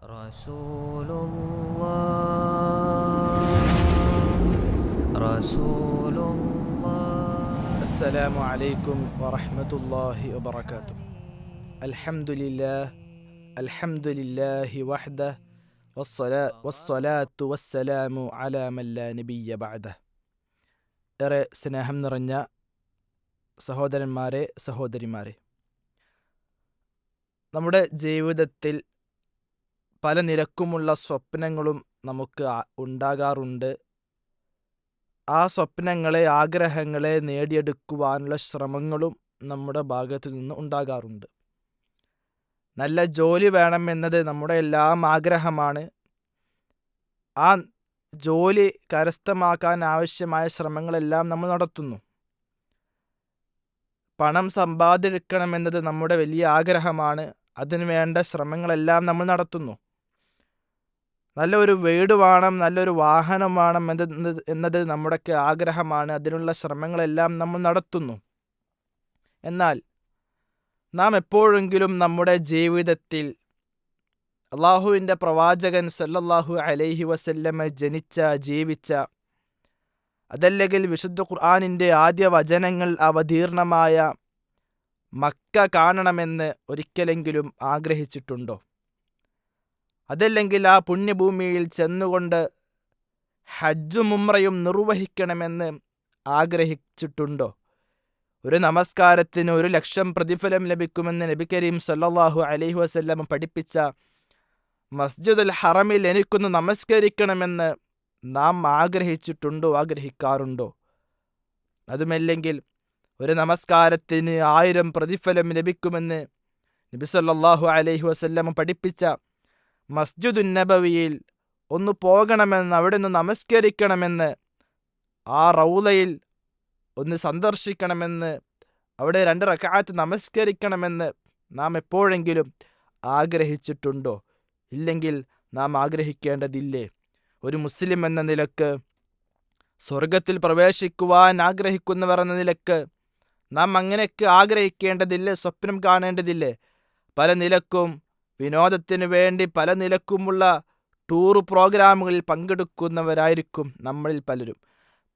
رسول الله رسول الله السلام عليكم ورحمة الله وبركاته. الحمد لله وحده والصلاة والسلام على من لا نبي بعده. ഏറെ സ്നേഹം നിറഞ്ഞ സഹോദരന്മാരെ, സഹോദരിമാരെ, നമ്മുടെ ജീവിതത്തിൽ പല നിരക്കുമുള്ള സ്വപ്നങ്ങളും നമുക്ക് ഉണ്ടാകാറുണ്ട്. ആ സ്വപ്നങ്ങളെ, ആഗ്രഹങ്ങളെ നേടിയെടുക്കുവാനുള്ള ശ്രമങ്ങളും നമ്മുടെ ഭാഗത്തു നിന്ന് ഉണ്ടാകാറുണ്ട്. നല്ല ജോലി വേണമെന്നത് നമ്മുടെ എല്ലാം ആഗ്രഹമാണ്. ആ ജോലി കരസ്ഥമാക്കാൻ ആവശ്യമായ ശ്രമങ്ങളെല്ലാം നമ്മൾ നടത്തുന്നു. പണം സമ്പാദിക്കണമെന്നത് നമ്മുടെ വലിയ ആഗ്രഹമാണ്. അതിനു വേണ്ട ശ്രമങ്ങളെല്ലാം നമ്മൾ നടത്തുന്നു. നല്ലൊരു വീട് വേണം, നല്ലൊരു വാഹനം വേണം എന്നത് നമ്മുടെയൊക്കെ ആഗ്രഹമാണ്. അതിനുള്ള ശ്രമങ്ങളെല്ലാം നമ്മൾ നടത്തുന്നു. എന്നാൽ നാം എപ്പോഴെങ്കിലും നമ്മുടെ ജീവിതത്തിൽ അള്ളാഹുവിൻ്റെ പ്രവാചകൻ സല്ലല്ലാഹു അലൈഹി വസല്ലമ ജീവിച്ച, അതല്ലെങ്കിൽ വിശുദ്ധ ഖുർആനിൻ്റെ ആദ്യ വചനങ്ങൾ അവതീർണമായ മക്ക കാണണമെന്ന് ഒരിക്കലെങ്കിലും ആഗ്രഹിച്ചിട്ടുണ്ടോ? അതല്ലെങ്കിൽ ആ പുണ്യഭൂമിയിൽ ചെന്നുകൊണ്ട് ഹജ്ജും ഉംറയും നിർവഹിക്കണമെന്ന് ആഗ്രഹിച്ചിട്ടുണ്ടോ? ഒരു നമസ്കാരത്തിന് 1,00,000 പ്രതിഫലം ലഭിക്കുമെന്ന് നബി കരീം സല്ലല്ലാഹു അലൈഹി വസല്ലം പഠിപ്പിച്ച മസ്ജിദുൽ ഹറമിൽ എനിക്കൊന്ന് നമസ്കരിക്കണമെന്ന് നാം ആഗ്രഹിച്ചിട്ടുണ്ടോ, ആഗ്രഹിക്കാറുണ്ടോ? അതുമല്ലെങ്കിൽ ഒരു നമസ്കാരത്തിന് 1000 പ്രതിഫലം ലഭിക്കുമെന്ന് നബി സല്ലല്ലാഹു അലൈഹി വസല്ലം പഠിപ്പിച്ച മസ്ജിദുൻ നബവിയിൽ ഒന്ന് പോകണമെന്ന്, അവിടെ നിന്ന് നമസ്കരിക്കണമെന്ന്, ആ റൗളയിൽ ഒന്ന് സന്ദർശിക്കണമെന്ന്, അവിടെ 2 റക്അത്ത് നമസ്കരിക്കണമെന്ന് നാം എപ്പോഴെങ്കിലും ആഗ്രഹിച്ചിട്ടുണ്ടോ? ഇല്ലെങ്കിൽ നാം ആഗ്രഹിക്കേണ്ടതില്ലേ? ഒരു മുസ്ലിം എന്ന നിലക്ക്, സ്വർഗത്തിൽ പ്രവേശിക്കുവാൻ ആഗ്രഹിക്കുന്നവർ എന്ന നിലക്ക് നാം അങ്ങനെയൊക്കെ ആഗ്രഹിക്കേണ്ടതില്ലേ? സ്വപ്നം കാണേണ്ടതില്ലേ? പല നിലക്കും വിനോദത്തിന് വേണ്ടി പല നിലക്കുമുള്ള ടൂർ പ്രോഗ്രാമുകളിൽ പങ്കെടുക്കുന്നവരായിരിക്കും നമ്മളിൽ പലരും.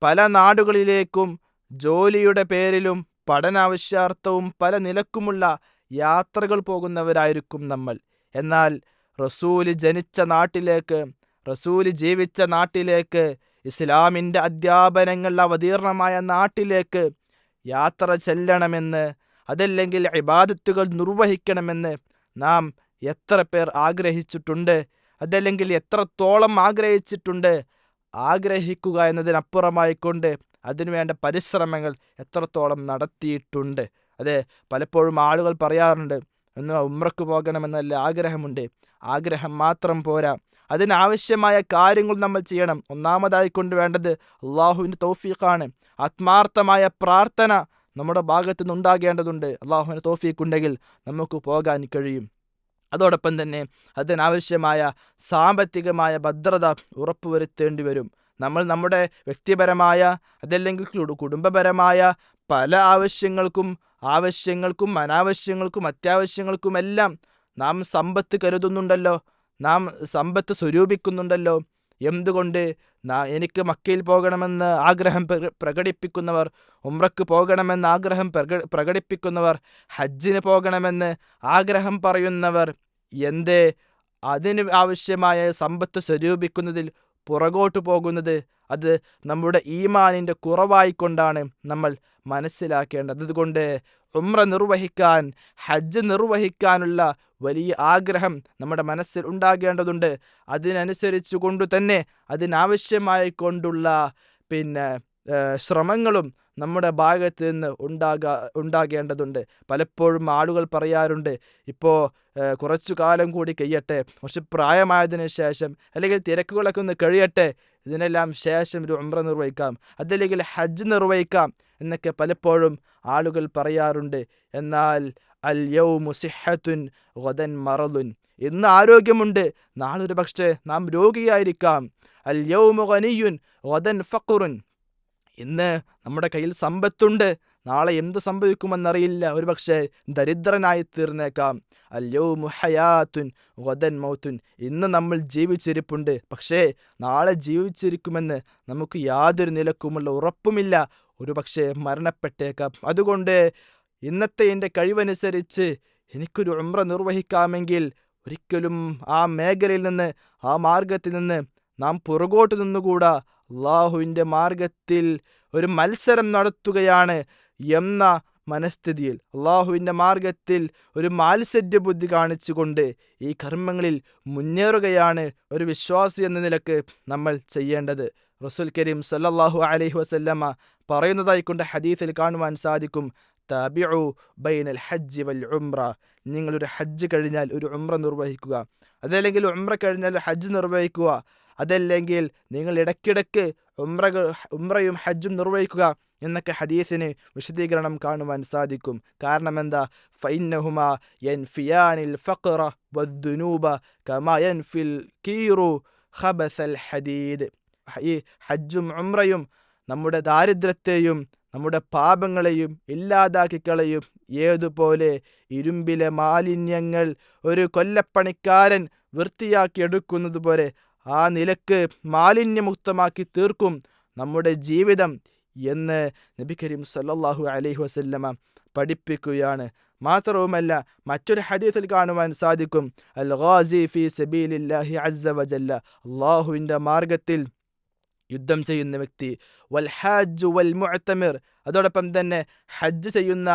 പല നാടുകളിലേക്കും ജോലിയുടെ പേരിലും പഠനാവശ്യാർത്ഥവും പല നിലക്കുമുള്ള യാത്രകൾ പോകുന്നവരായിരിക്കും നമ്മൾ. എന്നാൽ റസൂല് ജനിച്ച നാട്ടിലേക്ക്, റസൂല് ജീവിച്ച നാട്ടിലേക്ക്, ഇസ്ലാമിൻ്റെ അധ്യാപനങ്ങൾ അവതീർണമായ നാട്ടിലേക്ക് യാത്ര ചെല്ലണമെന്ന്, അതല്ലെങ്കിൽ ഇബാദത്തുകൾ നിർവഹിക്കണമെന്ന് നാം എത്ര പേർ ആഗ്രഹിച്ചിട്ടുണ്ട്? അതല്ലെങ്കിൽ എത്രത്തോളം ആഗ്രഹിച്ചിട്ടുണ്ട്? ആഗ്രഹിക്കുക എന്നതിനപ്പുറമായിക്കൊണ്ട് അതിനുവേണ്ട പരിശ്രമങ്ങൾ എത്രത്തോളം നടത്തിയിട്ടുണ്ട്? അതെ, പലപ്പോഴും ആളുകൾ പറയാറുണ്ട്, ഒന്ന് ഉംറക്ക് പോകണമെന്നല്ല ആഗ്രഹമുണ്ട്. ആഗ്രഹം മാത്രം പോരാ, അതിനാവശ്യമായ കാര്യങ്ങൾ നമ്മൾ ചെയ്യണം. ഒന്നാമതായി കൊണ്ട് വേണ്ടത് അള്ളാഹുവിൻ്റെ തൗഫീഖാണ്. ആത്മാർത്ഥമായ പ്രാർത്ഥന നമ്മുടെ ഭാഗത്തു നിന്നുണ്ടാകേണ്ടതുണ്ട്. അള്ളാഹുവിൻ്റെ തൗഫീഖ് ഉണ്ടെങ്കിൽ നമുക്ക് പോകാൻ കഴിയും. അതോടൊപ്പം തന്നെ അതിനാവശ്യമായ സാമ്പത്തികമായ ഭദ്രത ഉറപ്പുവരുത്തേണ്ടി വരും. നമ്മൾ നമ്മുടെ വ്യക്തിപരമായ, അതല്ലെങ്കിൽ കുടുംബപരമായ പല ആവശ്യങ്ങൾക്കും അനാവശ്യങ്ങൾക്കും അത്യാവശ്യങ്ങൾക്കുമെല്ലാം നാം സമ്പത്ത് കരുതുന്നുണ്ടല്ലോ, നാം സമ്പത്ത് സ്വരൂപിക്കുന്നുണ്ടല്ലോ. എന്തുകൊണ്ട്? എനിക്ക് മക്കയിൽ പോകണമെന്ന് ആഗ്രഹം പ്രകടിപ്പിക്കുന്നവർ, ഉംറക്ക് പോകണമെന്ന് ആഗ്രഹം പ്രകടിപ്പിക്കുന്നവർ, ഹജ്ജിന് പോകണമെന്ന് ആഗ്രഹം പറയുന്നവർ എന്തേ അതിന് ആവശ്യമായ സമ്പത്ത് സ്വരൂപിക്കുന്നതിൽ പുറകോട്ട് പോകുന്നത്? അത് നമ്മുടെ ഈമാനിൻ്റെ കുറവായിക്കൊണ്ടാണ് നമ്മൾ മനസ്സിലാക്കേണ്ടത്. അതുകൊണ്ട് ഉംറ നിർവഹിക്കാൻ, ഹജ്ജ് നിർവഹിക്കാനുള്ള വലിയ ആഗ്രഹം നമ്മുടെ മനസ്സിൽ ഉണ്ടാകേണ്ടതുണ്ട്. അതിനനുസരിച്ചു കൊണ്ടു തന്നെ അതിനാവശ്യമായി കൊണ്ടുള്ള ശ്രമങ്ങളും നമ്മുടെ ഭാഗത്ത് നിന്ന് ഉണ്ടാകേണ്ടതുണ്ട്. പലപ്പോഴും ആളുകൾ പറയാറുണ്ട്, ഇപ്പോൾ കുറച്ചു കാലം കൂടി കഴിയട്ടെ, കുറച്ച് പ്രായമായതിനു ശേഷം, അല്ലെങ്കിൽ തിരക്കുകളൊക്കെ ഒന്ന് കഴിയട്ടെ, ഇതിനെല്ലാം ശേഷം ഒരു ഉംറ നിർവഹിക്കാം, അതല്ലെങ്കിൽ ഹജ്ജ് നിർവഹിക്കാം എന്നൊക്കെ പലപ്പോഴും ആളുകൾ പറയാറുണ്ട്. എന്നാൽ അൽ യൗമു സിഹ്ഹത്തുൻ ഗദൻ മറദുൻ, ഇന്ന് ആരോഗ്യമുണ്ട്, നാളൊരു പക്ഷേ നാം രോഗിയായിരിക്കാം. അൽ യൗമു ഗനിയുൻ ഗദൻ ഫഖറുൻ, ഇന്ന് നമ്മുടെ കയ്യിൽ സമ്പത്തുണ്ട്, നാളെ എന്ത് സംഭവിക്കുമെന്നറിയില്ല. ഒരുപക്ഷെ ദരിദ്രനായി തീർന്നേക്കാം. അൽയൗമു ഹയാത്തുൻ ഗദൻ മൗത്തുൻ. ഇന്ന് നമ്മൾ ജീവിച്ചിരിപ്പുണ്ട്, പക്ഷേ നാളെ ജീവിച്ചിരിക്കുമെന്ന് നമുക്ക് യാതൊരു നിലക്കുമുള്ള ഉറപ്പുമില്ല. ഒരുപക്ഷെ മരണപ്പെട്ടേക്കാം. അതുകൊണ്ട് ഇന്നത്തെ എൻ്റെ കഴിവനുസരിച്ച് എനിക്കൊരു ഉംറ നിർവഹിക്കാമെങ്കിൽ ഒരിക്കലും ആ മേഖലയിൽ നിന്ന്, ആ മാർഗത്തിൽ നിന്ന് നാം പുറകോട്ട് നിന്നുകൂടാ. അള്ളാഹുവിൻ്റെ മാർഗത്തിൽ ഒരു മത്സരം നടത്തുകയാണ് എന്ന മനസ്ഥിതിയിൽ, അള്ളാഹുവിൻ്റെ മാർഗത്തിൽ ഒരു മാത്സര്യ ബുദ്ധി കാണിച്ചുകൊണ്ട് ഈ കർമ്മങ്ങളിൽ മുന്നേറുകയാണ് ഒരു വിശ്വാസി എന്ന നിലക്ക് നമ്മൾ ചെയ്യേണ്ടത്. റസൂൽ കരീം സല്ലല്ലാഹു അലൈഹി വസല്ലമ പറയുന്നതായിക്കൊണ്ട് ഹദീസിൽ കാണുവാൻ സാധിക്കും, താബിഉ ബൈനൽ ഹജ്ജ് വൽ ഉംറ. നിങ്ങളൊരു ഹജ്ജ് കഴിഞ്ഞാൽ ഒരു ഉംറ നിർവഹിക്കുക, അതല്ലെങ്കിൽ ഉംറ കഴിഞ്ഞാൽ ഹജ്ജ് നിർവഹിക്കുക, അതല്ലെങ്കിൽ നിങ്ങൾ ഇടയ്ക്കിടയ്ക്ക് ഉംറയും ഹജ്ജും നിർവഹിക്കുക എന്നൊക്കെ ഹദീസിന് വിശദീകരണം കാണുവാൻ സാധിക്കും. കാരണം എന്താ? ഫഇന്നഹുമാ യൻഫിയാനിൽ ഫഖറ വദ്ദുനൂബ കമാ യൻഫിൽ കീറു ഖബസൽ ഹദീദ്. ഈ ഹജ്ജും ഉംറയും നമ്മുടെ ദാരിദ്ര്യത്തെയും നമ്മുടെ പാപങ്ങളെയും ഇല്ലാതാക്കി കളയും. ഏതുപോലെ ഇരുമ്പിലെ മാലിന്യങ്ങൾ ഒരു കൊല്ലപ്പണിക്കാരൻ വൃത്തിയാക്കി എടുക്കുന്നത് പോലെ ആ നിലക്ക് മാലിന്യമുക്തമാക്കി തീർക്കും നമ്മുടെ ജീവിതം എന്ന് നബി കരീം സല്ലല്ലാഹു അലൈഹി വസല്ലമ പഠിപ്പിക്കുകയാണ്. മാത്രവുമല്ല, മറ്റൊരു ഹദീസിൽ കാണുവാൻ സാധിക്കും, അൽ ഗാസി ഫീ സബീലില്ലാഹി അസ്സ വജല്ല. അള്ളാഹുവിൻ്റെ മാർഗത്തിൽ യുദ്ധം ചെയ്യുന്ന വ്യക്തി, വൽ ഹാജ് വൽ മുഅ്തമിർ, അതോടൊപ്പം തന്നെ ഹജ്ജ് ചെയ്യുന്ന,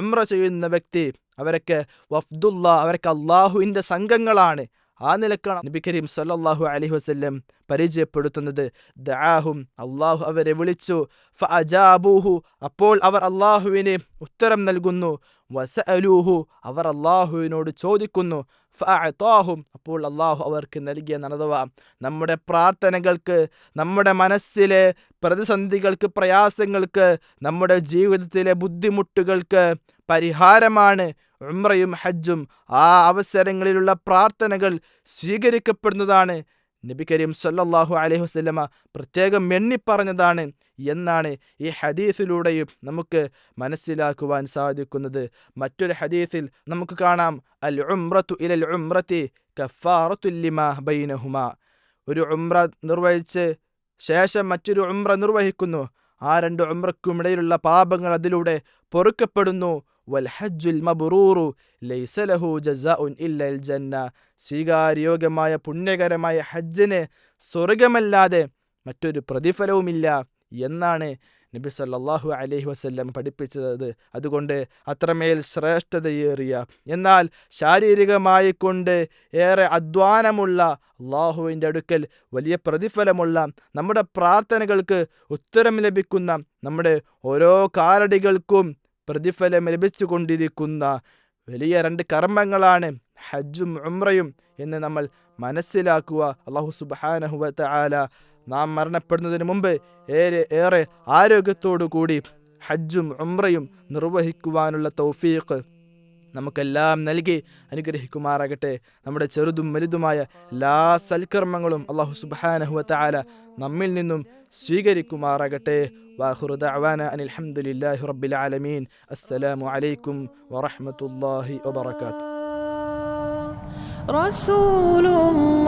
ഉംറ ചെയ്യുന്ന വ്യക്തി, അവരൊക്കെ വഫ്ദുല്ലാ, അവരൊക്കെ അള്ളാഹുവിൻ്റെ സംഘങ്ങളാണ്. ആ നിലക്കാണ് നബി കരീം സല്ലല്ലാഹു അലൈഹി വസല്ലം പരിചയപ്പെടുത്തുന്നത്. ദഅാഹും, അള്ളാഹു അവരെ വിളിച്ചു, ഫഅജാബൂഹു, അപ്പോൾ അവർ അള്ളാഹുവിന് ഉത്തരം നൽകുന്നു, വസഅലൂഹു, അവർ അള്ളാഹുവിനോട് ചോദിക്കുന്നു, ഫഅഅതാഹും, അപ്പോൾ അള്ളാഹു അവർക്ക് നൽകിയ അഥവാ നമ്മുടെ പ്രാർത്ഥനകൾക്ക്, നമ്മുടെ മനസ്സിലെ പ്രതിസന്ധികൾക്ക്, പ്രയാസങ്ങൾക്ക്, നമ്മുടെ ജീവിതത്തിലെ ബുദ്ധിമുട്ടുകൾക്ക് പരിഹാരമാണ് ഉംറയും ഹജ്ജും. ആ അവസരങ്ങളിലുള്ള പ്രാർത്ഥനകൾ സ്വീകരിക്കപ്പെടുന്നതാണ്. നബി കരീം സല്ലല്ലാഹു അലൈഹി വസല്ലമ പ്രത്യേകം എണ്ണിപ്പറഞ്ഞതാണ് എന്നാണ് ഈ ഹദീസിലൂടെയും നമുക്ക് മനസ്സിലാക്കുവാൻ സാധിക്കുന്നത്. മറ്റൊരു ഹദീസിൽ നമുക്ക് കാണാം, അൽ ഉംറത്തു ഇലൽ ഉംറത്തി കഫാറത്തുൽ ലിമാ ബൈനഹുമാ. ഒരു ഉംറ നിർവഹിച്ച് ശേഷം മറ്റൊരു ഉംറ നിർവഹിക്കുന്നു, ആ രണ്ട് ഉംറയ്ക്കുമിടയിലുള്ള പാപങ്ങൾ അതിലൂടെ പൊറുക്കപ്പെടുന്നു. വൽ ഹജ്ജുൽ മബ്റൂറു ലൈസ ലഹു ജസാഉൻ ഇല്ലൽ ജന്ന. സ്വീകാര്യോഗ്യമായ പുണ്യകരമായ ഹജ്ജിന് സ്വർഗമല്ലാതെ മറ്റൊരു പ്രതിഫലവുമില്ല എന്നാണ് നബി സല്ലല്ലാഹു അലൈഹി വസല്ലം പഠിപ്പിച്ചത്. അതുകൊണ്ട് അത്രമേൽ ശ്രേഷ്ഠതയേറിയ, എന്നാൽ ശാരീരികമായി കൊണ്ട് ഏറെ അധ്വാനമുള്ള, അള്ളാഹുവിൻ്റെ അടുക്കൽ വലിയ പ്രതിഫലമുള്ള, നമ്മുടെ പ്രാർത്ഥനകൾക്ക് ഉത്തരം ലഭിക്കുന്ന, നമ്മുടെ ഓരോ കാലടികൾക്കും പ്രതിഫലം ലഭിച്ചു കൊണ്ടിരിക്കുന്ന വലിയ രണ്ട് കർമ്മങ്ങളാണ് ഹജ്ജും ഉംറയും എന്ന് നമ്മൾ മനസ്സിലാക്കുക. അല്ലാഹു സുബ്ഹാനഹു വ തആല നാം മരണപ്പെടുന്നതിന് മുമ്പ് ഏറെ ആരോഗ്യത്തോടു കൂടി ഹജ്ജും ഉംറയും നിർവഹിക്കുവാനുള്ള തൗഫീഖ് നമുക്കെല്ലാം നൽകി അനുഗ്രഹിക്കുമാറാകട്ടെ. നമ്മുടെ ചെറുതും വലുതുമായ എല്ലാ സൽക്കർമ്മങ്ങളും അല്ലാഹു സുബ്ഹാനഹു വ തആല നമ്മിൽ നിന്നും സ്വീകരിക്കുമാറാകട്ടെ. വാഖിറു ദഅവാന അനിൽ ഹംദുലില്ലാഹി റബ്ബിൽ ആലമീൻ. അസ്സലാമു അലൈക്കും വറഹ്മത്തുള്ളാഹി വബറകാതുഹു. റസൂലുള്ളാഹ്